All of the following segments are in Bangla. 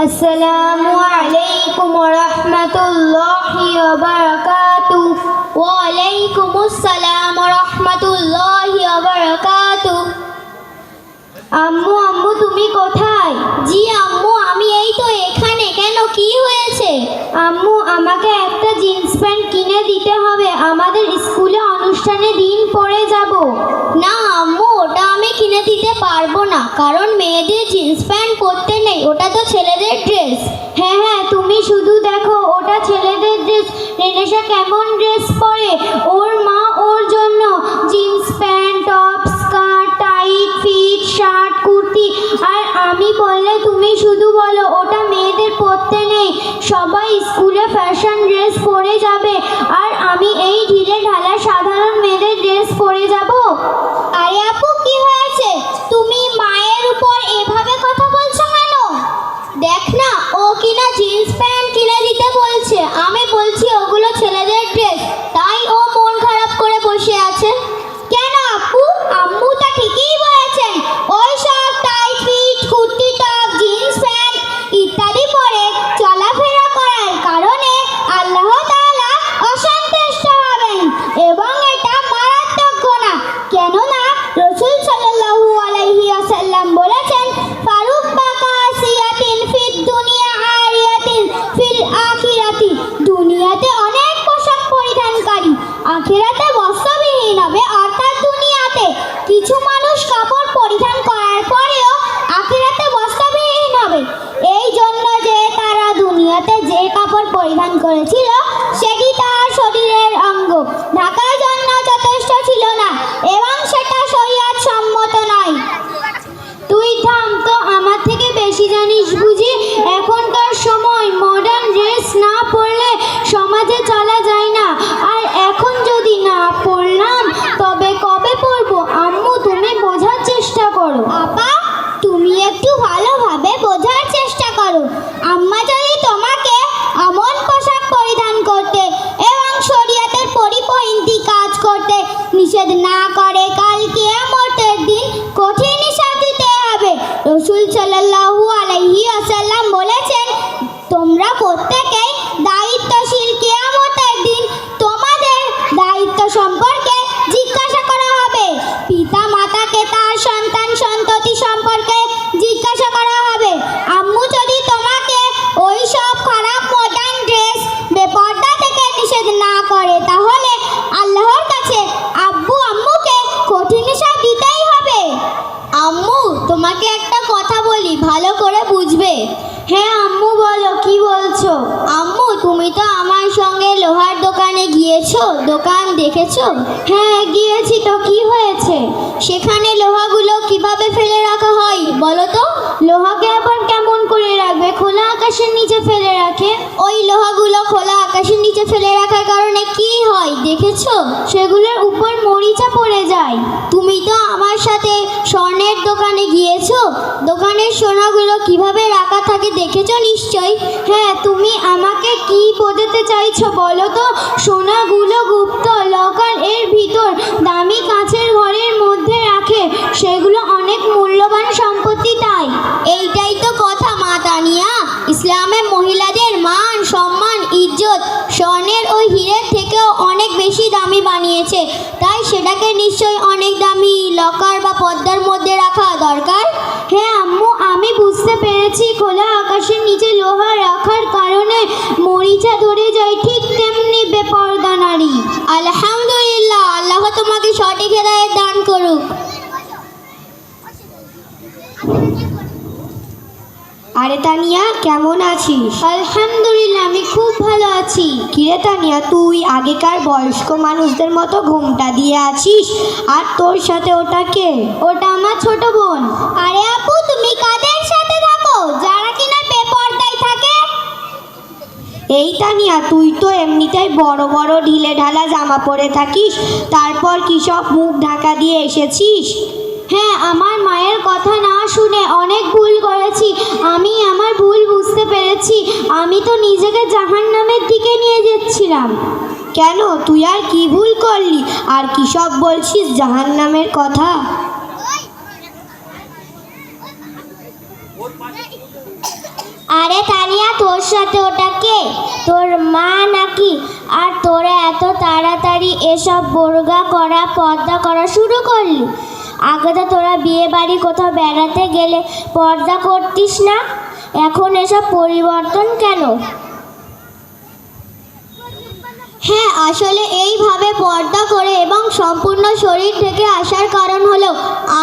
আসসালামু আলাইকুম ওয়া রাহমাতুল্লাহি ওয়া বারাকাতুহু। ওয়া আলাইকুমুস সালাম ওয়া রাহমাতুল্লাহি ওয়া বারাকাতুহু। আম্মু আম্মু তুমি কোথায়? জি আম্মু আমি এই তো এখানে। কেন, কি হয়েছে? আম্মু আমাকে একটা জিন্স প্যান্ট কিনে দিতে হবে, আমাদের স্কুলে অনুষ্ঠানে দিন পরে যাব। না আম্মু, ওটা আমি কিনে দিতে পারবো না, কারণ মেয়েদের জিন্স প্যান্ট পরতে নেই, ওটা তো ছেলেদের ড্রেস। হ্যাঁ হ্যাঁ, তুমি শুধু দেখো ওটা ছেলেদের ড্রেস। রেনেশা কেমন ড্রেস পরে, ওর মা ওর জন্য jeans pant, top, skirt, tight fit shirt, kurti. আর আমি বললে তুমি শুধু বলো ওটা মেয়েদের পরতে নেই, সবাই স্কুলে ফ্যাশন ড্রেস পরে যাবে, আর আমি এই ঢিলে ঢালা সাধারণ মেয়েদের ড্রেস পরে যাব। আরে আপু, কি হয়েছে? তুমি মায়ের উপর এভাবে কথা বলছো কেন? দেখ না, ও কিনা জিন্স প্যান্ট কিনে দিতে বলছে, আমি বলছি ওগুলো ছেলেদের ড্রেস, তাই ও মন খারাপ করে বসে আছে। কেন আপু, আম্মু তা ঠিকই বলেছেন, ওই সব tight fit kurti, top, jeans pant ইত্যাদি পরে চলাফেরা করার কারণে আল্লাহ তাআলা অসন্তুষ্ট হবেন, এবং এটা মারাত্মক গুনাহ। কেননা রাসূল সাল্লাল্লাহু আলাইহি ওয়াসাল্লাম বলেছেন, ফারুব্বা কাসিয়াতিন ফিদ দুনিয়া আরিয়াতিন ফিল আখিরাতি। দুনিয়াতে অনেক পোশাক পরিধানকারী, আখিরাতে বস্ত্রবিহীন হবে। অর্থাৎ দুনিয়াতে কিছু মানুষ কাপড় পরিধান করার পরেও আখিরাতে বস্ত্রবিহীন হবে, এই জন্য যে তারা দুনিয়াতে যে কাপড় পরিধান করেছিল সেটি তার শরীরের অঙ্গ ঢাকার জন্য যথেষ্ট ছিল না, এবং সেটা শরীয়ত সম্মত নয়। তুই থাম তো, আমার থেকে বেশি জানিস বুঝি। এখনকার সময় মডার্ন ড্রেস না পরলে সমাজে চলা যায় না, আর এখন যদি না পরলাম তবে কবে পরবো? আম্মু তুমি বোঝার চেষ্টা করো। আপা, তুমি একটু ভালোভাবে বোঝার চেষ্টা করো। আম্মা যদি তোমাকে এমন পোশাক পরিধান করতে এবং শরীয়তের পরিপন্থী কাজ করতে নিষেধ না করে, কাল কিয়ামতের দিন কঠিন হিসাব দিতে হবে। রাসূল সাল্লাল্লাহু আলাইহি ওয়াসাল্লাম বলেছেন, তোমরা প্রত্যেকেই দায়িত্বশীল। কিয়ামতের দিন তোমাদের দায়িত্ব সম্পর্কে জিজ্ঞাসা করা হবে, পিতা মাতাকে তার সন্তান সন্ততি সম্পর্কে জিজ্ঞাসা করা হবে। আম্মু যদি তোমাকে ওই সব খারাপ মডার্ন ড্রেস বেপরদা থেকে নিষেধ না করে, তাহলে আল্লাহর কাছে আব্বু আম্মুকে কঠিন হিসাব দিতেই হবে। আম্মু তোমাকে একটা কথা বলি, ভালো করে বুঝবে। হ্যাঁ আম্মু বলো, কি বলছো? আম্মু তুমি তো আমার সঙ্গে লোহার দোকানে গিয়েছো, দোকান দেখেছো? হ্যাঁ গিয়েছি তো, কি হয়েছে? সেখানে লোহাগুলো কিভাবে ফেলে রাখা হয় বলো তো? লোহাকে আবার কেমন করে রাখবে? খোলা আকাশের নিচে ফেলে রাখে। ওই লোহাগুলো খোলা আকাশের নিচে ফেলে রাখার কারণে কি হয় দেখেছো? সেগুলোর উপর মরিচা পড়ে যায়। তুমি তো আমার সাথে স্বর্ণের দোকানে গিয়েছো, দোকানের সোনাগুলো কিভাবে রাখা থাকে দেখেছো নিশ্চয়ই। হ্যাঁ, তুমি আমাকে কি বোঝাতে চাইছো বলো তো? সোনাগুলো গুপ্ত লকার এর ভিতর দামি কাঁচের ঘরের মধ্যে রাখে, সেগুলো অনেক মূল্যবান সম্পত্তি। তাই এইটাই তো কথা মা তানিয়া, ইসলামে মহিলাদের মান সম্মান ইজ্জত স্বর্ণের ওই হীরের থেকেও অনেক বেশি দামি বানিয়েছে, তাই সেটাকে নিশ্চয়ই অনেক দামি লকার বা পর্দার মধ্যে রাখা দরকার। হ্যাঁ আম্মু, আমি বুঝতে পেরেছি, খোলা আকাশের নিচে লোহা রাখার কারণে মরিচা ধরে যায়, ঠিক তেমনি বেপরদা নারী। আলহামদুলিল্লাহ, আল্লাহ তোমাকে সঠিক হেদায়েত দান করুক। আরে তানিয়া, কেমন আছিস? আলহামদুলিল্লাহ, আমি খুব ভালো আছি। কিরে তানিয়া, তুই আগেকার বয়স্ক মানুষদের মতো ঘোমটা দিয়ে আছিস, আর তোর সাথে ওটা কে? ওটা আমার ছোট বোন। আরে আপু, তুমি কাদের সাথে থাকো যারা কিনা বেপরদায় থাকে? এই তানিয়া, তুই তো এমনিতেই বড় বড় ঢিলে ঢালা জামা পরে থাকিস, তারপর কি সব মুখ ঢাকা দিয়ে এসেছিস? হ্যাঁ, আমার মায়ের কথা না শুনে অনেক ভুল করেছি, আমি আমার ভুল বুঝতে পেরেছি। আমি তো নিজেকে জাহান্নামের দিকে নিয়ে যাচ্ছিলাম। কেন, তুই আর কি ভুল করলি, আর কি সব বলছিস জাহান্নামের কথা? আরে তানিয়া, তোর সাথে ওটা কে? তোর মা নাকি? আর তোরা এত তাড়াতাড়ি এসব বোরগা করা, পর্দা করা শুরু করলি? আগে তো তোরা বিয়ে বাড়ি কোথাও বেড়াতে গেলে পর্দা করতিস না, এখন এসব পরিবর্তন কেন? হ্যাঁ, আসলে এইভাবে পর্দা করে এবং সম্পূর্ণ শরীর থেকে আসার কারণ হলো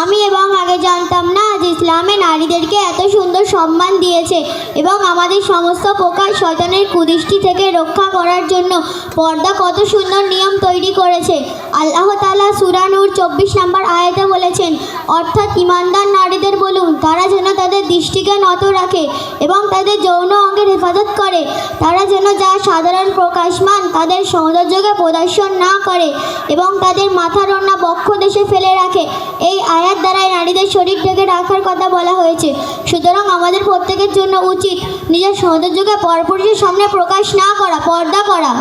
আমি আগে জানতাম না যে ইসলামে নারীদেরকে এত সুন্দর সম্মান দিয়েছে এবং আমাদের সমস্ত প্রকার শয়তানের কুদৃষ্টি থেকে রক্ষা করার জন্য পর্দা কত সুন্দর নিয়ম তৈরি করেছে। আল্লাহ তাআলা সূরা নূর 24 নম্বর আয়াতে বলেছেন, অর্থাৎ ঈমানদার নারীদের বলুন তারা যেন তাদের দৃষ্টিকে নত রাখে এবং তাদের যৌন অঙ্গের হেফাজত করে। তারা যেন যা সাধারণ প্রকাশমান তাদের সৌন্দর্যকে প্রদর্শন না করে এবং তাদের মাথার ওড়না বক্ষ দেশে ফেলে রাখে। এই আয়াত দ্বারাই নারীদের শরীর ঢেকে রাখার কথা বলা হয়েছে। সুতরাং আমাদের প্রত্যেকের জন্য উচিত নিজের সৌন্দর্যকে পরপুরুষের সামনে প্রকাশ না করা, পর্দা করা।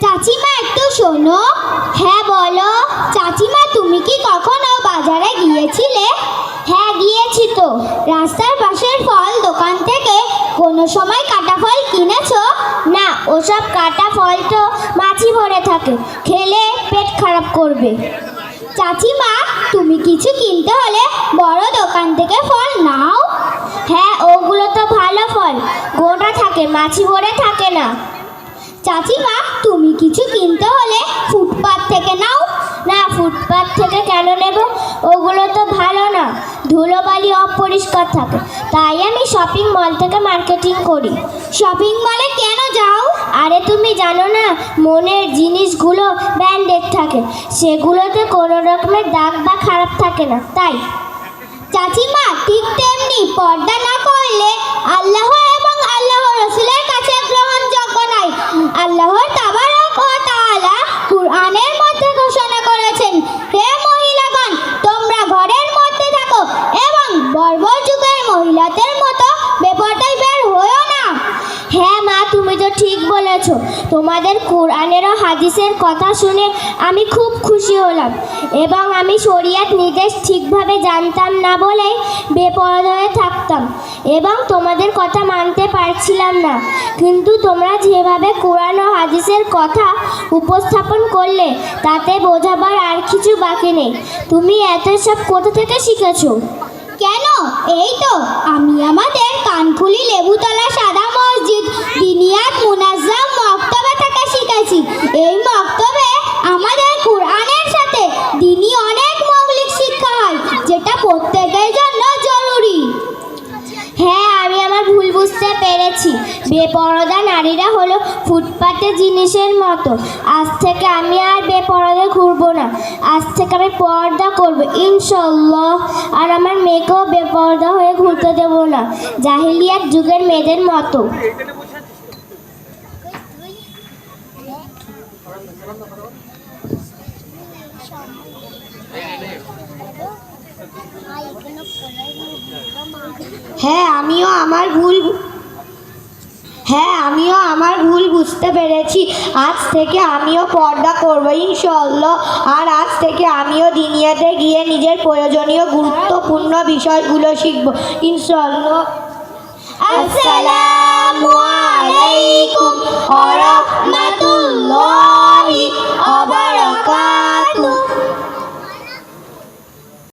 চাচিমা, একটু শোনো। হ্যাঁ বলো। চাচিমা, তুমি কি কখনো বাজারে গিয়েছিলে? হ্যাঁ, গিয়েছি তো। রাস্তার পাশের ফল দোকান থেকে কোনো সময় কাটা ফল কিনেছো? না, ওসব কাটা ফল তো মাছি ভরে থাকে, খেলে পেট খারাপ করবে। চাচিমা, তুমি কিছু কিনতে হলে বড় দোকান থেকে ফল নাও। হ্যাঁ, ওগুলো তো ভালো ফল, গোটা থাকে, মাছি ভরে থাকে না। চাচিমা, তুমি কিছু কিনতে হলে ফুটপাত থেকে নাও। না, ফুটপাত থেকে কেন নেব? ওগুলো তো ভালো না, ধুলোবালি অপরিষ্কার থাকে, তাই আমি শপিং মল থেকে মার্কেটিং করি। শপিং মলে কেন যাও? আরে তুমি জানো না, মনের জিনিসগুলো ব্র্যান্ডেড থাকে, সেগুলোতে কোনো রকমের দাগ বা খারাপ থাকে না, তাই। চাচিমা, ঠিক তেমনি পর্দা না করলে আল্লাহ এবং আল্লাহ রসুলের কাছে গ্রহণযোগ্য নয়। আল্লাহ তাবারক ওয়া তাআলা কুরআনের মধ্যে ঘোষণা করেছেন, হে মহিলাগণ, তোমরা ঘরের মধ্যে থাকো এবং বর্বর যুগের মহিলাদের মতো বেপরদায় বের হয়ো না। হ্যাঁ মা, তুমি তো ঠিক বলেছ। তোমাদের কুরআনের ও হাদিসের কথা শুনে আমি খুব খুশি হলাম এবং আমি শরিয়াত নির্দেশ ঠিকভাবে জানতাম না বলেই বেপরদা হয়ে থাকতাম এবং তোমাদের কথা মানতে পারছিলাম না। কিন্তু তোমরা যেভাবে কুরআন ও হাদিসের কথা উপস্থাপন করলে তাতে বোঝাবার আর কিছু বাকি নেই। তুমি এত সব কোথা থেকে শিখেছো? কেন, এই তো আমি আমাদের কানকুলি লেবুতলা সাদা মসজিদ দিনিয়াত মুনাজ্জাম মক্তবে থেকে শিখেছি। এই মক্তবে আমাদের কুরআনের সাথে দিনী অনেক মৌলিক শিক্ষা হয়, যেটা প্রত্যেকের জন্য জরুরি। হ্যাঁ, আমি আমার ভুল বুঝতে পেরেছি। বেপরদা নারীরা হলো ফুটপাতে জিনিসের মতো। আজ থেকে আমি আর বেপরদা ঘুরবো না, আজ থেকে আমি পর্দা করব ইনশাল্লাহ। আর আমার মেয়েকেও বেপরদা হয়ে ঘুরতে দেবো না, জাহিলিয়াত যুগের মেয়েদের মতো। হ্যাঁ, আমিও আমার ভুল বুঝতে পেরেছি। আজ থেকে আমিও পর্দা করব ইনশাআল্লাহ। আর আজ থেকে আমিও দুনিয়াতে গিয়ে নিজের প্রয়োজনীয় গুরুত্বপূর্ণ বিষয়গুলো শিখব ইনশাআল্লাহ। আসসালামু আলাইকুম ওয়া রাহমাতুল্লাহি ওয়া